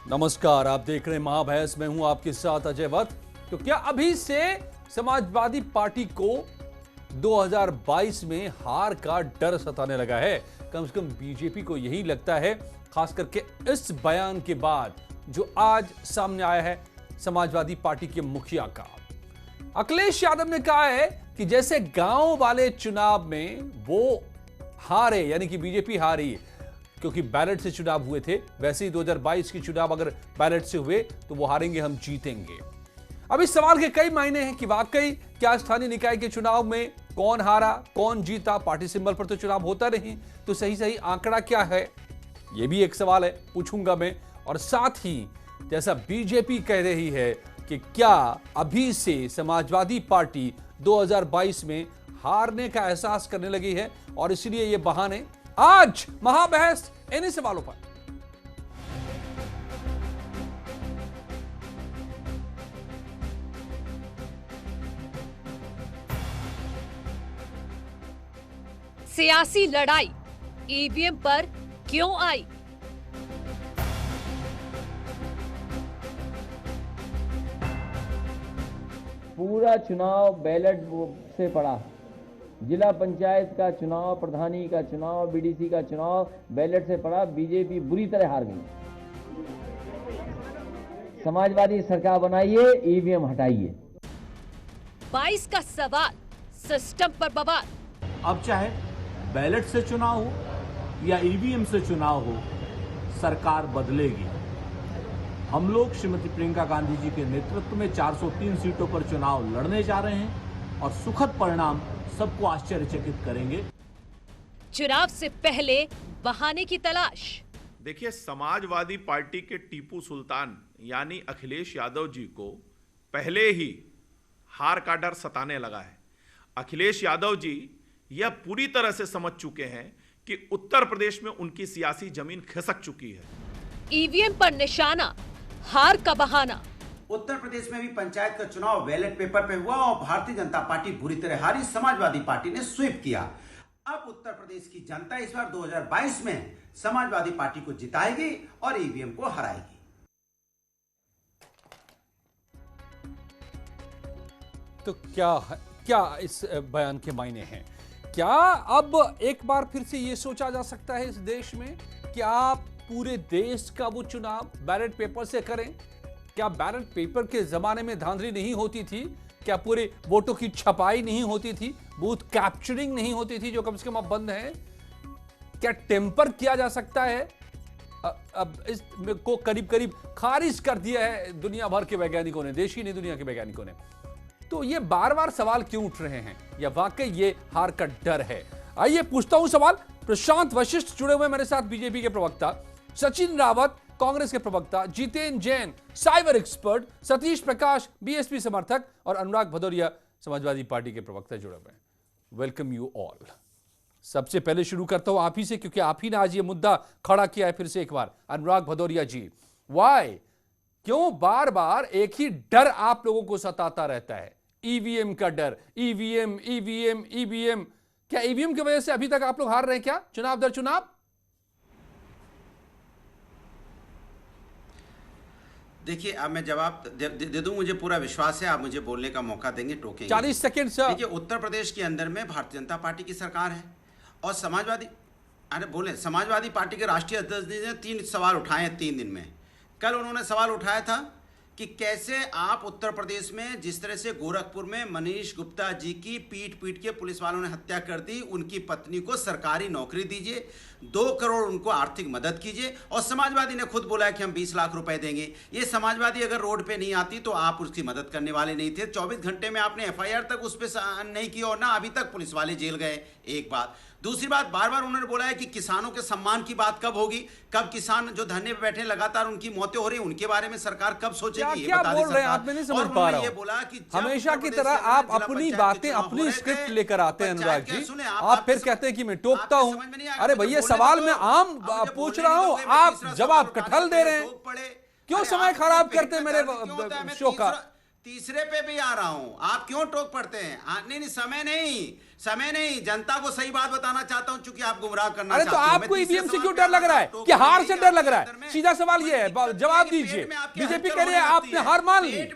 नमस्कार, आप देख रहे हैं महाभैस। मैं हूं आपके साथ अजय वत्स। तो क्या अभी से समाजवादी पार्टी को 2022 में हार का डर सताने लगा है? कम से कम बीजेपी को यही लगता है, खास करके इस बयान के बाद जो आज सामने आया है समाजवादी पार्टी के मुखिया का। अखिलेश यादव ने कहा है कि जैसे गांव वाले चुनाव में वो हारे, यानी कि बीजेपी हारी क्योंकि बैलेट से चुनाव हुए थे, वैसे ही 2022 के चुनाव अगर बैलेट से हुए तो वो हारेंगे, हम जीतेंगे। अब इस सवाल के कई मायने हैं कि वाकई क्या स्थानीय निकाय के चुनाव में कौन हारा, कौन जीता? पार्टी सिंबल पर तो चुनाव होता नहीं, तो सही आंकड़ा क्या है? यह भी एक सवाल है, पूछूंगा मैं। और साथ ही जैसा बीजेपी कह रही है कि क्या अभी से समाजवादी पार्टी 2022 में हारने का एहसास करने लगी है और इसलिए ये बहाने। आज महाबहस इन्हीं सवालों पर। सियासी लड़ाई ईवीएम पर क्यों आई? पूरा चुनाव बैलेट से पड़ा। जिला पंचायत का चुनाव, प्रधानी का चुनाव, बीडीसी का चुनाव बैलेट से पड़ा। बीजेपी बुरी तरह हार गई। समाजवादी सरकार बनाइए, ईवीएम हटाइए। 22 का सवाल, सिस्टम पर बवाल। अब चाहे बैलेट से चुनाव हो या ईवीएम से चुनाव हो, सरकार बदलेगी। हम लोग श्रीमती प्रियंका गांधी जी के नेतृत्व में 403 सीटों पर चुनाव लड़ने जा रहे हैं और सुखद परिणाम सबको आश्चर्यचकित करेंगे। चुनाव से पहले बहाने की तलाश। देखिए, समाजवादी पार्टी के टीपू सुल्तान यानी अखिलेश यादव जी को पहले ही हार का डर सताने लगा है। अखिलेश यादव जी यह पूरी तरह से समझ चुके हैं कि उत्तर प्रदेश में उनकी सियासी जमीन खिसक चुकी है। ईवीएम पर निशाना, हार का बहाना। उत्तर प्रदेश में भी पंचायत का चुनाव बैलेट पेपर पे हुआ और भारतीय जनता पार्टी बुरी तरह हारी। समाजवादी पार्टी ने स्वीप किया। अब उत्तर प्रदेश की जनता इस बार 2022 में समाजवादी पार्टी को जिताएगी और ईवीएम को हराएगी। तो क्या इस बयान के मायने हैं? क्या अब एक बार फिर से यह सोचा जा सकता है इस देश में कि आप पूरे देश का वो चुनाव बैलेट पेपर से करें? क्या बैलेट पेपर के जमाने में धांधली नहीं होती थी? क्या पूरे वोटों की छपाई नहीं होती थी? बूथ कैप्चरिंग नहीं होती थी, जो कम से कम अब बंद है? क्या टेम्पर किया जा सकता है? अब इस को करीब खारिज कर दिया है दुनिया भर के वैज्ञानिकों ने, देश ही नहीं दुनिया के वैज्ञानिकों ने। तो ये बार बार सवाल क्यों उठ रहे हैं? या वाकई ये हार का डर है? आइए पूछता हूं सवाल। प्रशांत वशिष्ठ जुड़े हुए मेरे साथ, बीजेपी के प्रवक्ता, सचिन रावत कांग्रेस के प्रवक्ता, जितेंद्र जैन साइबर एक्सपर्ट, सतीश प्रकाश बीएसपी समर्थक और अनुराग भदौरिया समाजवादी पार्टी के प्रवक्ता जुड़े हुए हैं। Welcome you all. सबसे पहले शुरू करता हूं आप ही से, क्योंकि आप ही ने आज ये मुद्दा खड़ा किया है फिर से एक बार। अनुराग भदौरिया जी, वाई, क्यों बार बार एक ही डर आप लोगों को सताता रहता है? ईवीएम का डर, ईवीएम ईवीएम ईवीएम। क्या ईवीएम की वजह से अभी तक आप लोग हार रहे हैं क्या चुनाव दर चुनाव? देखिए, अब मैं जवाब दे दूं। मुझे पूरा विश्वास है आप मुझे बोलने का मौका देंगे, टोकेंगे। 40 सेकंड सर। देखिए, उत्तर प्रदेश के अंदर में भारतीय जनता पार्टी की सरकार है और समाजवादी पार्टी के राष्ट्रीय अध्यक्ष ने 3 सवाल उठाए हैं 3 दिन में। कल उन्होंने सवाल उठाया था कि कैसे आप उत्तर प्रदेश में जिस तरह से गोरखपुर में मनीष गुप्ता जी की पीट के पुलिस वालों ने हत्या कर दी, उनकी पत्नी को सरकारी नौकरी दीजिए, 2 करोड़ उनको आर्थिक मदद कीजिए। और समाजवादी ने खुद बोला कि हम 20 लाख रुपए देंगे। ये समाजवादी अगर रोड पे नहीं आती तो आप उसकी मदद करने वाले नहीं थे। 24 घंटे में आपने एफआईआर तक उस पर नहीं की और ना अभी तक पुलिस वाले जेल गए। एक बात। दूसरी बात, बार बार उन्होंने बोला है कि किसानों के सम्मान की बात कब होगी, कब किसान जो धरने पे बैठे लगातार उनकी मौतें हो रही, उनके बारे में सरकार कब सोचेगी? क्या बोल रहे हैं आप? मैं नहीं समझ पा रहा हूं। हमेशा की तरह आप अपनी बातें, अपनी स्क्रिप्ट लेकर आते हैं अनुराग जी। आप फिर कहते हैं कि मैं टोकता हूं। अरे भैया, सवाल मैं आम पूछ रहा हूं, आप जवाब कटहल दे रहे हैं। क्यों समय खराब करते हैं मेरे शो का? तीसरे पे भी आ रहा हूं, आप क्यों टोक पड़ते हैं? नहीं, समय नहीं, जनता को सही बात बताना चाहता हूं, चूंकि आप गुमराह करना अरे तो चाहते हो। आपको ईवीएम से क्यों डर लग रहा है? कि हार से डर लग रहा है? सीधा सवाल ये है, जवाब दीजिए। बीजेपी कह रही है आपने हार मान ली,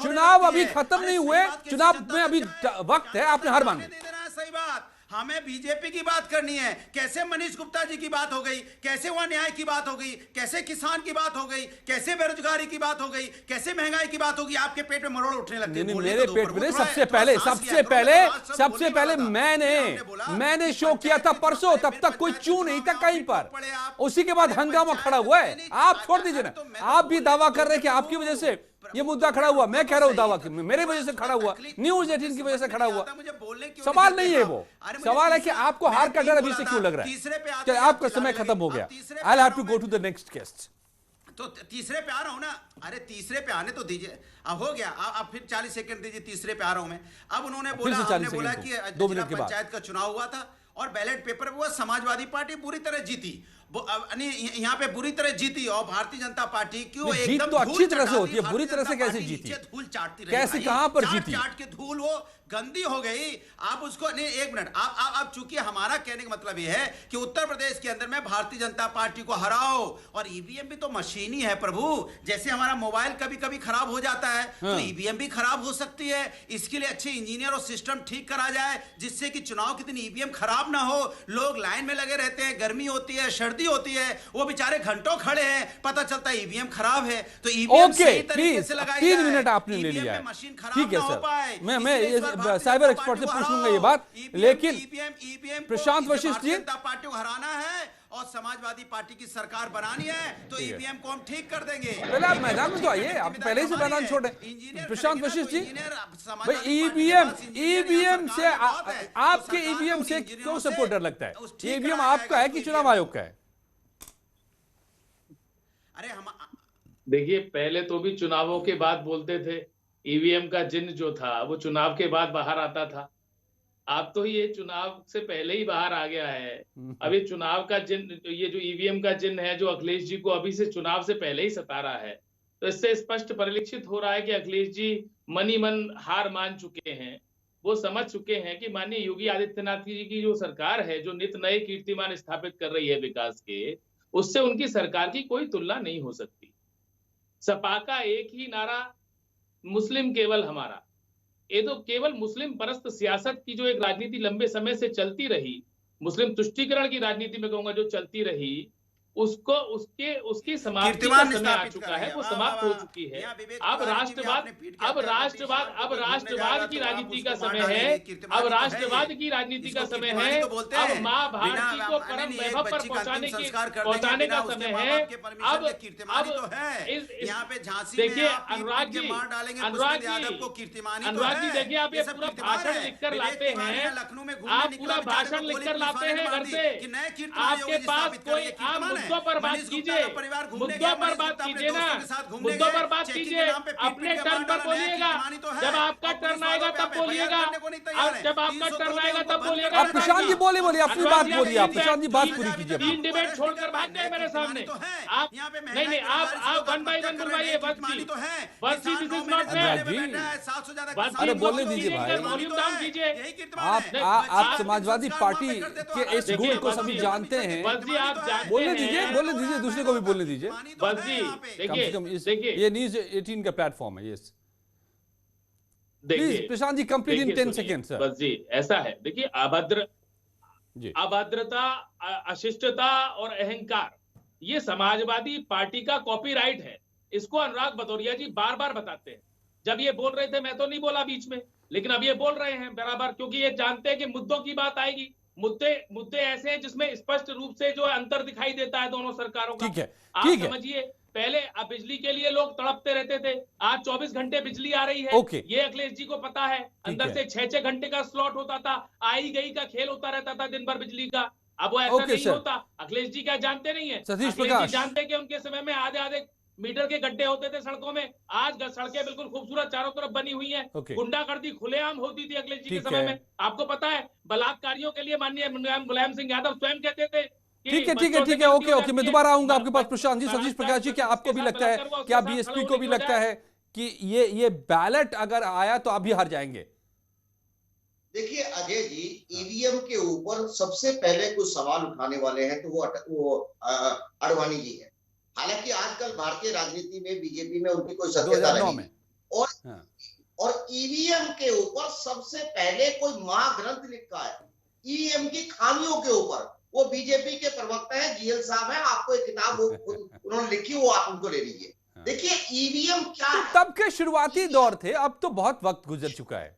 चुनाव अभी खत्म नहीं हुए, चुनाव में अभी वक्त है, आपने हार मान ली। सही बात, हमें बीजेपी की बात करनी है। कैसे मनीष गुप्ता जी की बात हो गई, कैसे वहां न्याय की बात हो गई, कैसे किसान की बात हो गई, कैसे बेरोजगारी की बात हो गई, कैसे महंगाई की बात होगी, आपके पेट में मरोड़ उठने लगते हैं। मेरे पेट में सबसे पहले मैंने शो किया था परसों, तब तक कोई चू नहीं था कहीं पर, उसी के बाद हंगामा खड़ा हुआ है। आप छोड़ दीजिए ना, आप भी दावा कर रहे हैं कि आपकी वजह से ये मुद्दा खड़ा हुआ। मैं कह रहा हूं दावा कि मेरे वजह से खड़ा हुआ, न्यूज़ 18 की वजह से खड़ा हुआ। सवाल नहीं है वो, सवाल है कि आपको हार का डर अभी से क्यों लग रहा है? कि आपका समय खत्म हो गया। I will have to go to the next guest. तो तीसरे पे आ रहा हूं ना। अरे तीसरे पे आने तो दीजिए, अब हो गया। अब फिर 40 सेकंड दीजिए, तीसरे पे आ रहा हूं मैं। अब उन्होंने बोला कि जिला पंचायत का चुनाव हुआ था और बैलेट पेपर हुआ, समाजवादी पार्टी बुरी तरह जीती, यहाँ पे बुरी तरह जीती, और भारतीय जनता पार्टी क्यों जीत तो अच्छी तरह से होती है, बुरी तरह से कैसे जीती? धूल चाटती रही, कैसे, कहां पर जीती? चाट के धूल वो गंदी हो गई। आप उसको नहीं, एक मिनट, आप चूंकि हमारा कहने का मतलब यह है कि उत्तर प्रदेश के अंदर में भारतीय जनता पार्टी को हराओ, और ईवीएम भी तो मशीन ही है प्रभु। जैसे हमारा मोबाइल कभी कभी खराब हो जाता है, तो ईवीएम भी खराब हो सकती है। इसके लिए अच्छे इंजीनियर और सिस्टम ठीक करा जाए, जिससे कि चुनाव के दिन ईवीएम खराब ना हो। लोग लाइन में लगे रहते हैं, गर्मी होती है, सर्दी होती है, वो बेचारे घंटों खड़े हैं, पता चलता है ईवीएम खराब है। तो ईवीएम सही तरीके से लगाई जाए। 3 मिनट आपने ले लिया है, मशीन खराब ठीक है ना हो सर। पाए। मैं साइबर एक्सपर्ट से पूछ लूंगा ये बात, लेकिन प्रशांत वशिष्ठ जी, पार्टी को हराना है और समाजवादी पार्टी की सरकार बनानी है, तो ईवीएम को हम ठीक कर देंगे। पहले आप मैदान में तो आइए, आप पहले ही से मैदान छोड़े। प्रशांत वशिष्ठ जी, भाई ईवीएम से आपके ईवीएम से क्यों सबको डर लगता है? ईवीएम आपका है कि चुनाव आयोग का है? अरे हम देखिए, पहले तो भी चुनावों के बाद बोलते थे ईवीएम का चिन्ह जो था वो चुनाव के बाद बाहर आता था। आप तो ये चुनाव से पहले ही बाहर आ गया है। अभी चुनाव का चिन्ह, ये जो ईवीएम का चिन्ह है, जो अखिलेश जी को अभी से चुनाव से पहले ही सता रहा है, तो इससे स्पष्ट परिलक्षित हो रहा है कि अखिलेश जी मन ही मन हार मान चुके हैं। वो समझ चुके हैं कि माननीय योगी आदित्यनाथ जी की जो सरकार है, जो नित नए कीर्तिमान स्थापित कर रही है विकास के, उससे उनकी सरकार की कोई तुलना नहीं हो सकती। सपा का एक ही नारा, मुस्लिम केवल हमारा। ये तो केवल मुस्लिम परस्त सियासत की जो एक राजनीति लंबे समय से चलती रही, मुस्लिम तुष्टीकरण की राजनीति में कहूंगा जो चलती रही, उसको उसकी समाप्ति का समय आ चुका है, वो समाप्त हो चुकी है। अब राष्ट्रवाद की राजनीति का समय है, अब राष्ट्रवाद की राजनीति का समय है, अब माँ भारती को परम वैभव पर पहुंचाने का समय है। अब देखिए अनुराग जी देखिए, आप ये पूरा भाषण लिखकर लाते हैं, आप पूरा भाषण लिखकर लाते हैं घर से, आपके पास कोई, आप मुद्दों पर बात कीजिए, मुद्दों पर बात कीजिए ना, मुद्दों पर बात कीजिए, अपने टर्न पर बोलिएगा। जब आपका टर्न आएगा तब बोलिएगा, जब आपका टर्न आएगा तब बोलिएगा। आप प्रशांत जी बोलिए अपनी बात बोलिए, आप प्रशांत जी बात पूरी कीजिए। 3 डिबेट छोड़कर भाग गए मेरे सामने। आप नहीं, आप 1 बाय 1 बुलवाइए। बस दिस इज नॉट फेयर। अरे बोलने दीजिए भाई, वॉल्यूम डाउन कीजिए। आप समाजवादी पार्टी के इस गुण को सभी जानते हैं। बोलने दीजिए, दूसरे को भी बोलने दीजिए। बस जी देखिए, ये न्यूज़ 18 का प्लेटफॉर्म है। Yes please Prashant ji, complete in 10 seconds. बस जी, ऐसा है। देखिए, अभद्रता, अशिष्टता और अहंकार, ये समाजवादी पार्टी का कॉपीराइट है। इसको अनुराग भदौरिया जी बार बार बताते हैं। जब ये बोल रहे थे, मैं तो नहीं बोला बीच में, लेकिन अब ये बोल रहे हैं बराबर, क्योंकि ये जानते हैं कि मुद्दों की बात आएगी। मुद्दे ऐसे हैं जिसमें स्पष्ट रूप से जो अंतर दिखाई देता है दोनों सरकारों का। ठीक है, आप समझिए, पहले बिजली के लिए लोग तड़पते रहते थे, आज 24 घंटे बिजली आ रही है। ये अखिलेश जी को पता है। अंदर से 6-6 घंटे का स्लॉट होता था, आई गई का खेल होता रहता था दिन भर बिजली का। अब वो ऐसा नहीं होता। अखिलेश जी क्या जानते नहीं है? सतीश अखिलेश प्रकाश जी जानते कि उनके समय में आधे मीटर के गड्ढे होते थे सड़कों में। आज सड़कें बिल्कुल खूबसूरत चारों तरफ बनी हुई हैं। गुंडागर्दी खुलेआम होती थी अखिलेश जी के समय में। आपको पता है, बलात्कारियों के लिए माननीय मुलायम सिंह यादव स्वयं कहते थे। ठीक है, ओके, मैं दोबारा आऊंगा आपके पास। प्रशांत जी, सतीश प्रकाश जी, क्या आपको भी लगता है, क्या बीएसपी को भी लगता है कि ये बैलेट अगर आया तो आप भी हार जाएंगे? देखिए अजय जी, ईवीएम के ऊपर सबसे पहले कुछ सवाल उठाने वाले हैं तो वो अडवाणी जी है। हालांकि आजकल भारतीय राजनीति में बीजेपी में उनकी कोई सत्यता नहीं है। और हाँ। और ईवीएम के ऊपर सबसे पहले कोई महाग्रंथ लिखा है ईवीएम की खामियों के ऊपर, वो बीजेपी के प्रवक्ता है जीएल साहब है। आपको एक किताब उन्होंने लिखी, वो आप उनको ले लीजिए। देखिए ईवीएम क्या है। तब के शुरुआती दौर थे, अब तो बहुत वक्त गुजर चुका है।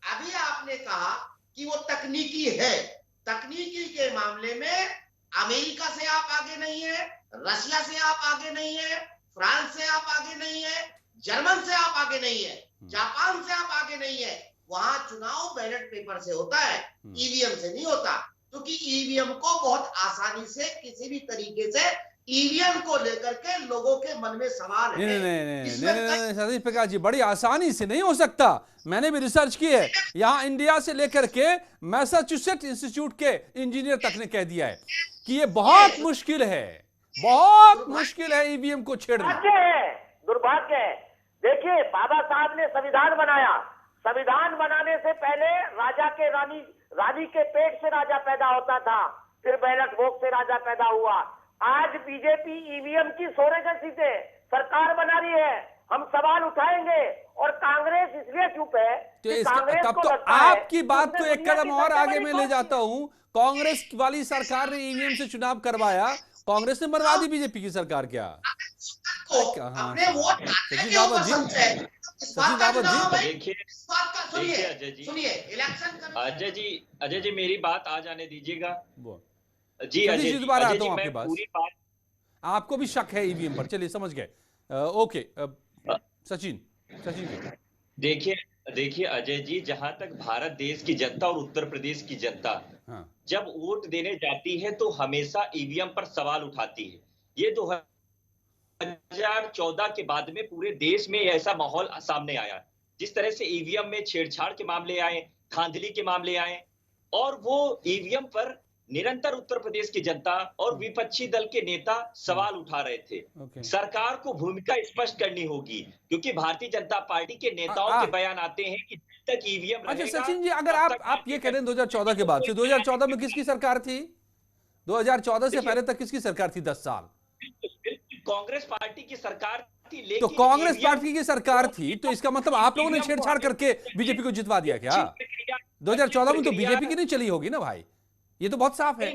अभी आपने कहा कि वो तकनीकी है, तकनीकी के मामले में अमेरिका से आप आगे नहीं है, रशिया से आप आगे नहीं है, फ्रांस से आप आगे नहीं है, जर्मन से आप आगे नहीं है, जापान से आप आगे नहीं है। वहां चुनाव बैलेट पेपर से होता है, ईवीएम से नहीं होता, क्योंकि ईवीएम को बहुत आसानी से किसी भी तरीके से ईवीएम को लेकर के लोगों के मन में सवाल है। नहीं, सतीश प्रकाश जी, बड़ी आसानी से नहीं हो सकता। मैंने भी रिसर्च की है, यहाँ इंडिया से लेकर के मैसाचुसेट्स इंस्टीट्यूट के इंजीनियर तक ने कह दिया है कि ये बहुत मुश्किल है, बहुत मुश्किल है ईवीएम को छेड़ना। दुर्भाग्य है। देखिए बाबा साहब ने संविधान बनाया, संविधान बनाने से पहले राजा के रानी के पेट से राजा पैदा होता था, फिर बैलेट वोट से राजा पैदा हुआ। आज बीजेपी ईवीएम की सोरेगसी से सरकार बना रही है, हम सवाल उठाएंगे। और कांग्रेस इसलिए चुप है तो तब तो आपकी बात को एक कदम और आगे मैं ले जाता हूं। कांग्रेस वाली सरकार ने ईवीएम से चुनाव करवाया, कांग्रेस ने मरवा दी बीजेपी की सरकार। क्या सचिन रावत सुनिए इलेक्शन अजय जी मेरी बात आ जाने दीजिएगा जी। अजय जी दोबारा आता हूं आपके पास। आपको भी शक है ईवीएम पर, चलिए समझ गए। ओके सचिन देखिए अजय जी, जहां तक भारत देश की जनता और उत्तर प्रदेश की जनता जब वोट देने जाती है तो हमेशा ईवीएम पर सवाल उठाती है। ये 2014 के बाद में पूरे देश में ऐसा माहौल सामने आया, जिस तरह से ईवीएम में छेड़छाड़ के मामले आए, धांधली के मामले आए, और वो ईवीएम पर निरंतर उत्तर प्रदेश की जनता और विपक्षी दल के नेता सवाल उठा रहे थे। सरकार को भूमिका स्पष्ट करनी होगी, क्योंकि भारतीय जनता पार्टी के नेताओं के बयान आते हैं कि जब तक ईवीएम अच्छा सचिन जी, अगर आप ये कह रहे हैं 2014 के बाद से, 2014 में किसकी सरकार थी? 2014 से पहले तक किसकी सरकार थी? 10 साल कांग्रेस पार्टी की सरकार थी। लेकिन तो कांग्रेस पार्टी की सरकार थी, तो इसका मतलब आप लोगों ने छेड़छाड़ करके बीजेपी को जितवा दिया क्या? 2014 में तो बीजेपी की नहीं चली होगी ना भाई, ये तो बहुत साफ है।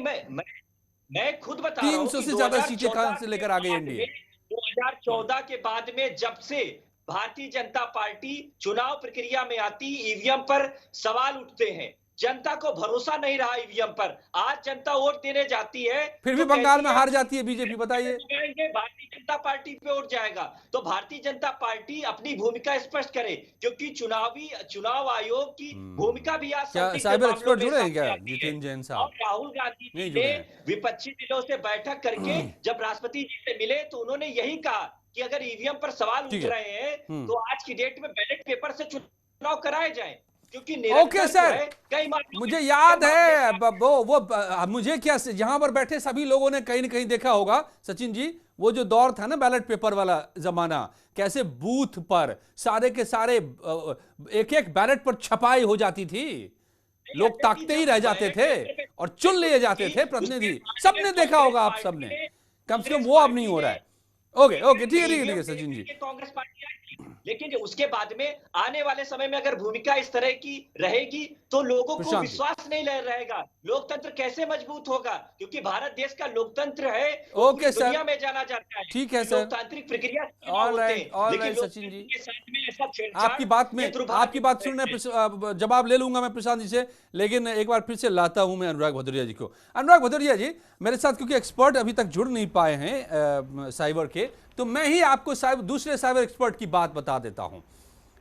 मैं खुद बता रहा हूं 300 से ज्यादा सीटें कहां से लेकर आ गई एनडीए। 2014 के बाद में जब से भारतीय जनता पार्टी चुनाव प्रक्रिया में आती, ईवीएम पर सवाल उठते हैं, जनता को भरोसा नहीं रहा ईवीएम पर। आज जनता वोट देने जाती है, फिर भी बंगाल में हार जाती है बीजेपी, बताइए। भारतीय जनता पार्टी पे वोट जाएगा। तो भारतीय जनता पार्टी अपनी भूमिका स्पष्ट करे, क्योंकि चुनाव आयोग की भूमिका भी आज साइबर एक्सपर्ट जुड़े हैं क्या जितेंद्र जैन साहब? राहुल गांधी जी ने विपक्षी दलों से बैठक करके जब राष्ट्रपति जी से मिले तो उन्होंने यही कहा कि अगर ईवीएम पर सवाल उठ रहे हैं तो आज की डेट में बैलेट पेपर से चुनाव कराए जाए, क्योंकि ओके सर, मुझे याद है वो मुझे क्या, यहाँ पर बैठे सभी लोगों ने कहीं न कहीं देखा होगा सचिन जी, वो जो दौर था ना बैलेट पेपर वाला जमाना, कैसे बूथ पर सारे के सारे एक एक बैलेट पर छपाई हो जाती थी, लोग ताकते ही रह जाते थे और चुन लिए जाते थे प्रतिनिधि। सबने देखा होगा, आप सबने, कम से कम वो अब नहीं हो रहा है। ओके ठीक है सचिन जी। कांग्रेस पार्टी लेकिन उसके बाद में आने वाले समय में अगर भूमिका इस तरह की रहेगी तो लोगों को विश्वास नहीं रहेगा। लोकतंत्र कैसे मजबूत होगा? क्योंकि भारत देश का लोकतंत्र है, ओके सर, दुनिया में जाना जाता है। ठीक है सर, लोकतांत्रिक प्रक्रिया लेकिन सचिन जी आपकी बात सुनने जवाब ले लूंगा मैं प्रशांत जी से, लेकिन एक बार फिर से लाता हूं मैं अनुराग भदौरिया जी को। अनुराग भदौरिया जी मेरे साथ क्योंकि एक्सपर्ट अभी तक जुड़ नहीं पाए हैं साइबर के, तो मैं ही आपको दूसरे साइबर एक्सपर्ट की बात बता देता हूं।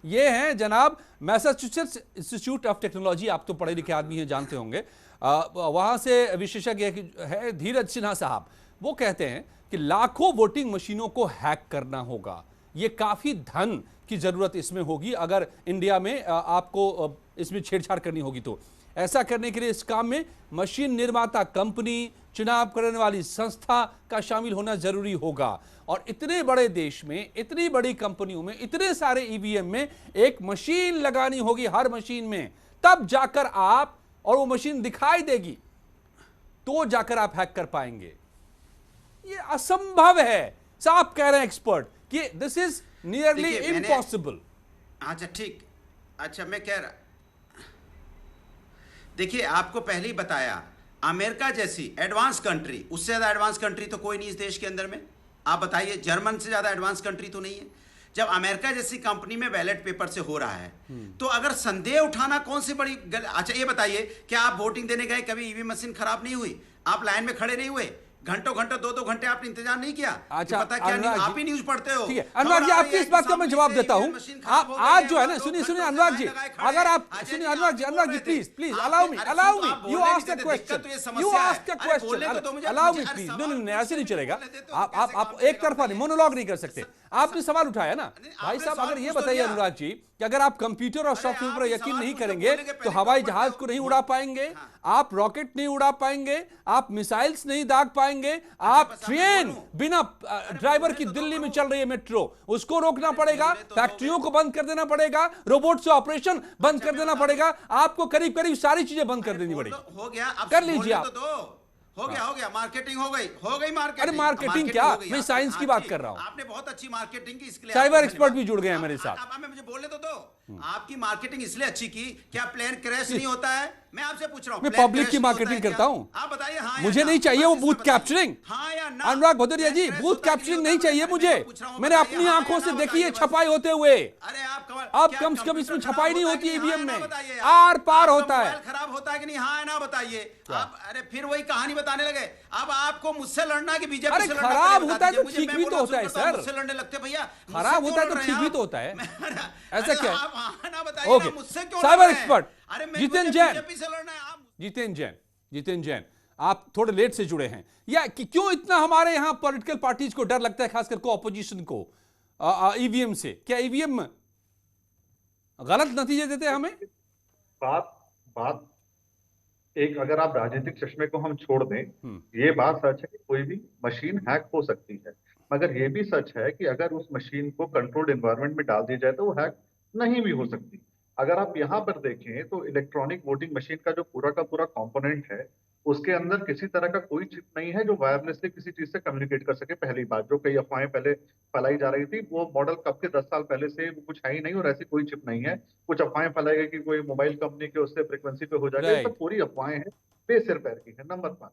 ये हैं जनाब मैसाचुसेट्स इंस्टीट्यूट ऑफ टेक्नोलॉजी, आप तो पढ़े लिखे आदमी हैं, जानते होंगे, वहां से विशेषज्ञ है धीरज सिन्हा साहब। वो कहते हैं कि लाखों वोटिंग मशीनों को हैक करना होगा, ये काफी धन की जरूरत इसमें होगी अगर इंडिया में आपको इसमें छेड़छाड़ करनी होगी। तो ऐसा करने के लिए इस काम में मशीन निर्माता कंपनी, चुनाव करने वाली संस्था का शामिल होना जरूरी होगा। और इतने बड़े देश में, इतनी बड़ी कंपनियों में, इतने सारे ईवीएम में एक मशीन लगानी होगी, हर मशीन में, तब जाकर आप, और वो मशीन दिखाई देगी तो जाकर आप हैक कर पाएंगे। ये असंभव है। साफ कह रहे हैं एक्सपर्ट कि दिस इज नियरली इम्पॉसिबल। अच्छा ठीक, अच्छा मैं कह रहा, देखिए आपको पहले ही बताया, अमेरिका जैसी एडवांस कंट्री, उससे ज्यादा एडवांस कंट्री तो कोई नहीं इस देश के अंदर में। आप बताइए, जर्मन से ज्यादा एडवांस कंट्री तो नहीं है। जब अमेरिका जैसी कंपनी में बैलेट पेपर से हो रहा है, तो अगर संदेह उठाना कौन सी बड़ी अच्छा ये बताइए, क्या आप वोटिंग देने गए, कभी ईवीएम मशीन खराब नहीं हुई? आप लाइन में खड़े नहीं हुए? घंटों 2-2 घंटे आपने इंतजार नहीं किया? अच्छा, पता क्या नहीं, आप ही न्यूज पढ़ते हो। ठीक है अनुराग जी, आपकी इस बात का मैं जवाब देता हूं। आप आज जो है ना, सुनिए अनुराग जी, अगर आप सुनिए Anurag ji please allow me, you ask the question, you ask the question, allow me please. नहीं, ऐसे नहीं चलेगा। आप एक तरफा नहीं, मोनोलॉग नहीं कर सकते। आपने सवाल उठाया ना भाई साहब, अगर ये बताइए अनुराग जी कि अगर आप कंप्यूटर और सॉफ्टवेयर पर यकीन नहीं करेंगे तो हवाई जहाज को नहीं उड़ा पाएंगे, आप रॉकेट नहीं उड़ा पाएंगे, आप मिसाइल्स नहीं दाग पाएंगे, आप ट्रेन बिना ड्राइवर की दिल्ली में चल रही है मेट्रो, उसको रोकना पड़ेगा, फैक्ट्रियों को बंद कर देना पड़ेगा, रोबोट से ऑपरेशन बंद कर देना पड़ेगा, आपको करीब करीब सारी चीजें बंद कर देनी पड़ेगी। हो गया, कर लीजिए आप। हो गया, मार्केटिंग हो गई मार्केटिंग। अरे मार्केटिंग क्या, मैं साइंस की बात कर रहा हूँ। आपने बहुत अच्छी मार्केटिंग की, इसके लिए साइबर एक्सपर्ट भी जुड़ गए हैं मेरे साथ। आप मुझे बोलने तो दो, आपकी मार्केटिंग इसलिए अच्छी की, क्या प्लेन क्रैश नहीं होता है? मैं आपसे पूछ रहा हूं, मैं पब्लिक की मार्केटिंग करता हूं। आप बताइए। हाँ, मुझे नहीं चाहिए वो बूथ कैप्चरिंग। हाँ या ना? अनुराग भदौरिया जी, बूथ कैप्चरिंग नहीं चाहिए मुझे। मैंने अपनी आंखों से देखी है छपाई होते हुए। अरे अब कम से कम इसमें छपाई नहीं होती ईवीएम में, आर पार होता है। खराब होता है कि नहीं? हाँ ना बताइए आप। अरे फिर वही कहानी बताने लगे। अब आपको मुझसे लड़ना कि बीजेपी से लड़ना? खराब होता है तो ठीक भी तो होता है सर। मुझसे लड़ने लगते भैया, खराब होता है तो ठीक भी तो होता है। ऐसा क्या है? ओके, मुझसे क्यों साइबर एक्सपर्ट जितेंद्र जैन, जितेंद्र जैन, आप थोड़े लेट से जुड़े हैं, या कि क्यों इतना हमारे यहां पॉलिटिकल पार्टीज को डर लगता है, खासकर को ऑपोजिशन को, ईवीएम से? क्या ईवीएम गलत नतीजे देते हैं हमें? बात एक, अगर आप राजनीतिक चश्मे को हम छोड़ दें, ये बात सच है कि कोई भी मशीन हैक हो सकती है, मगर ये भी सच है कि अगर उस मशीन को कंट्रोल्ड एनवायरनमेंट में डाल दिया जाए तो वो हैक नहीं भी हो सकती। अगर आप यहाँ पर देखें तो इलेक्ट्रॉनिक वोटिंग मशीन का जो पूरा का पूरा कंपोनेंट है, उसके अंदर किसी तरह का कोई चिप नहीं है जो वायरलेसली किसी चीज से कम्युनिकेट कर सके। पहली बात, जो कई अफवाहें पहले फैलाई जा रही थी, वो मॉडल कब के 10 साल पहले से वो कुछ है ही नहीं, और ऐसी कोई चिप नहीं है। कुछ अफवाहें फैलाई गई कि कोई मोबाइल कंपनी के उससे फ्रिक्वेंसी पे हो जाएगा, ये सब पूरी अफवाहें हैं, बेसिर पैर की है। नंबर 5,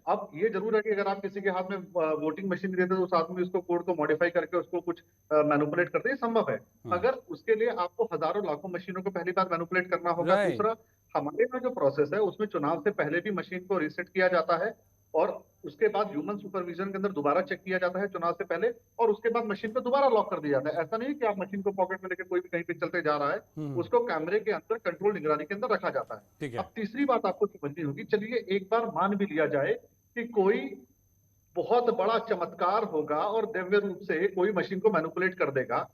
अब ये जरूर है कि अगर आप किसी के हाथ में वोटिंग मशीन देते तो उस आदमी उसको कोड को मॉडिफाई करके उसको कुछ मैनिपुलेट करते, ये संभव है, मगर उसके लिए आपको हजारों लाखों मशीनों को पहली बार मैनिपुलेट करना होगा। दूसरा, हमारे में जो प्रोसेस है उसमें चुनाव से पहले भी मशीन को रीसेट किया जाता है, और उसके बाद ह्यूमन सुपरविजन के अंदर दोबारा चेक किया जाता है चुनाव से पहले, और उसके बाद मशीन को दोबारा लॉक कर दिया जाता है। ऐसा नहीं कि आप मशीन को पॉकेट में लेकर कोई भी कहीं पे चलते जा रहा है, उसको कैमरे के अंदर कंट्रोल निगरानी के अंदर रखा जाता है। अब तीसरी बात आपको समझनी होगी, चलिए एक बार मान भी लिया जाए कि कोई बहुत बड़ा चमत्कार होगा और दिव्य रूप से कोई मशीन को मैनिपुलेट कर देगा,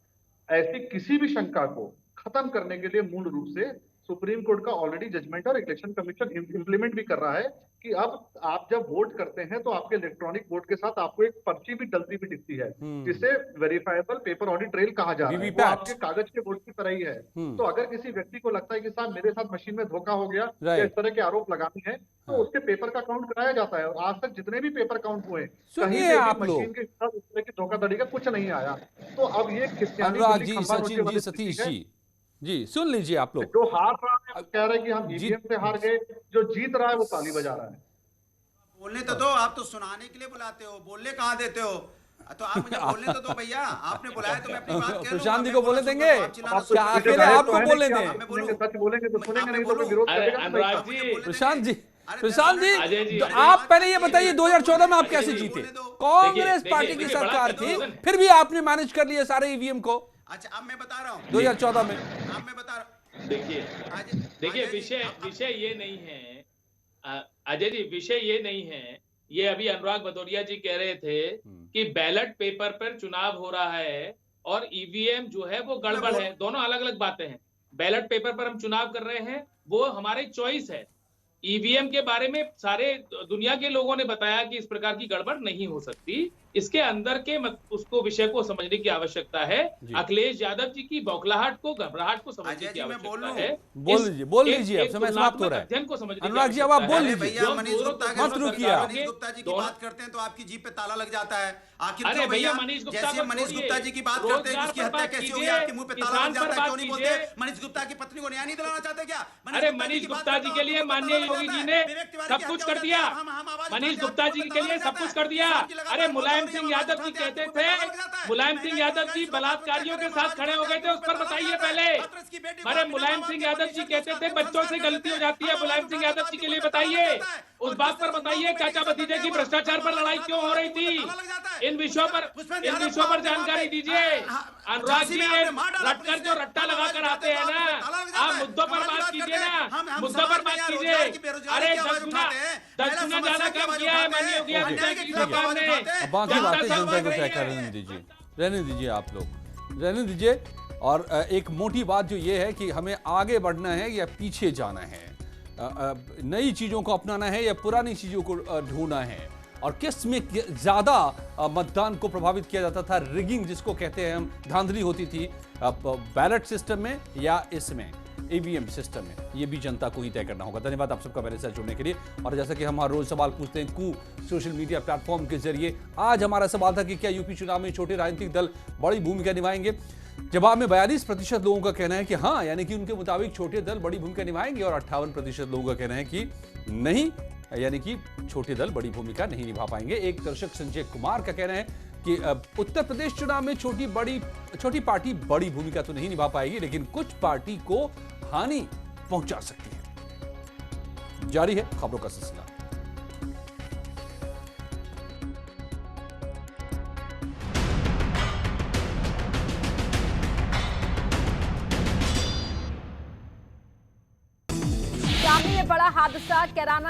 ऐसी किसी भी शंका को खत्म करने के लिए मूल रूप से सुप्रीम कोर्ट का ऑलरेडी जजमेंट और इलेक्शन कमीशन इंप्लीमेंट भी कर रहा है कि अब आप जब वोट करते हैं तो आपके इलेक्ट्रॉनिक वोट के साथ आपको एक पर्ची भी डलती भी दिखती है, जिसे वेरीफाइबल पेपर ऑडिट ट्रेल कहा जा रहा है। वो आपके कागज के वोट की तरह ही है। तो अगर किसी व्यक्ति को लगता है कि साहब मेरे साथ मशीन में धोखा हो गया या इस तरह के आरोप लगाने हैं, तो उसके पेपर का काउंट कराया जाता है, और आज तक जितने भी पेपर काउंट हुए कहीं से मशीन के साथ इस तरह की धोखाधड़ी का कुछ नहीं आया। तो अब ये अनुराग जी, सचिन जी, सतीश जी, सुन लीजिए आप लोग। जो हार रहा है कह रहे हैं कि हम ईवीएम से हार गए, जो जीत रहा है वो ताली बजा रहा है। बोलने तो दो, आप तो सुनाने के लिए बुलाते हो, बोलने कहाँ देते हो? तो आप मुझे बोलने तो दो भैया, आपने बुलाया तो मैं अपनी बात कह लूं। प्रशांत जी को बोलने देंगे, अकेले आपको बोलने दें। सच बोलेंगे तो सुनेंगे, नहीं तो विरोध करेगा। प्रशांत जी, आप पहले ये बताइए 2014 में आप कैसे जीते? कांग्रेस पार्टी की सरकार थी, फिर भी आपने मैनेज कर लिया सारे ईवीएम को। अच्छा, अब मैं बता रहा हूँ 2014 में। अब मैं बता रहा हूँ, देखिए विषय ये नहीं है अजय जी, विषय ये नहीं है। ये अभी अनुराग भदौरिया जी कह रहे थे कि बैलेट पेपर पर चुनाव हो रहा है और ईवीएम जो है वो गड़बड़ है, दोनों अलग अलग बातें हैं। बैलेट पेपर पर हम चुनाव कर रहे हैं, वो हमारी चॉइस है, ईवीएम के बारे में सारे दुनिया के लोगों ने बताया कि इस प्रकार की गड़बड़ नहीं हो सकती। इसके अंदर के उसको विषय को समझने की आवश्यकता है। अखिलेश यादव जी की बौखलाहट को, घबराहट को समझने की आवश्यकता है। बोल लीजिए, अब समय समाप्त हो रहा है। अध्ययन को समझने की अनुराग जी, अब आप बोल लीजिए। भैया मनीष गुप्ता मत रुकिए। मनीष गुप्ता जी की बात करते हैं तो आपकी जीभ पे ताला लग जाता है। आखिर अरे क्यों भैया, मनीष गुप्ता जैसे मनीष गुप्ता जी की बात करते हैं, उसकी हत्या कैसी हुई, आपके मुंह पे ताला लग जाता है, क्यों नहीं बोलते? मनीष गुप्ता की पत्नी को न्याय नहीं दिलाना चाहते क्या? अरे मनीष गुप्ता जी के लिए माननीय योगी जी ने सब कुछ कर दिया। मनीष गुप्ता जी के लिए सब कुछ कर दिया। अरे मुलायम सिंह यादव जी कहते थे, मुलायम सिंह यादव जी बलात्कारियों के साथ खड़े हो गए थे, उस पर बताइए पहले। अरे मुलायम सिंह यादव जी कहते थे बच्चों से गलती हो जाती है, मुलायम सिंह यादव जी के लिए बताइए, उस बात पर बताइए। चाचा भतीजे की भ्रष्टाचार पर लड़ाई क्यों हो रही थी, इन विषयों पर जानकारी दीजिए। अनुराग जी, रटकर जो रट्टा लगा कर आते हैं ना, आप मुद्दों पर बात कीजिए ना, मुद्दों पर बात कीजिए। अरे 10 गुना ज्यादा काम किया है माननीय योगी आदित्यनाथ की सरकार ने। बाकी बातें जनता को तय करने दीजिए, रहने दीजिए, आप लोग रहने दीजिए। और एक मोटी बात जो ये है कि हमें आगे बढ़ना है या पीछे जाना है, नई चीजों को अपनाना है या पुरानी चीजों को ढूंढना है, और किस में ज्यादा मतदान को प्रभावित किया जाता था, रिगिंग जिसको कहते हैं हम, धांधली होती थी बैलेट सिस्टम में या इसमें ईवीएम सिस्टम में, ये भी जनता को ही तय करना होगा। धन्यवाद आप सबका मेरे साथ जुड़ने के लिए। और जैसा कि हम हर रोज सवाल पूछते हैं कू सोशल मीडिया प्लेटफॉर्म के जरिए, आज हमारा सवाल था कि क्या यूपी चुनाव में छोटे राजनीतिक दल बड़ी भूमिका निभाएंगे। जवाब में 42% लोगों का कहना है कि हाँ, यानी कि उनके मुताबिक छोटे दल बड़ी भूमिका निभाएंगे, और 58% लोगों का कहना है कि नहीं, यानी कि छोटे दल बड़ी भूमिका नहीं निभा पाएंगे। एक दर्शक संजय कुमार का कहना है कि उत्तर प्रदेश चुनाव में छोटी पार्टी बड़ी भूमिका तो नहीं निभा पाएगी, लेकिन कुछ पार्टी को हानि पहुंचा सकती है। जारी है खबरों का सिलसिला। शामली में बड़ा हादसा, कैराना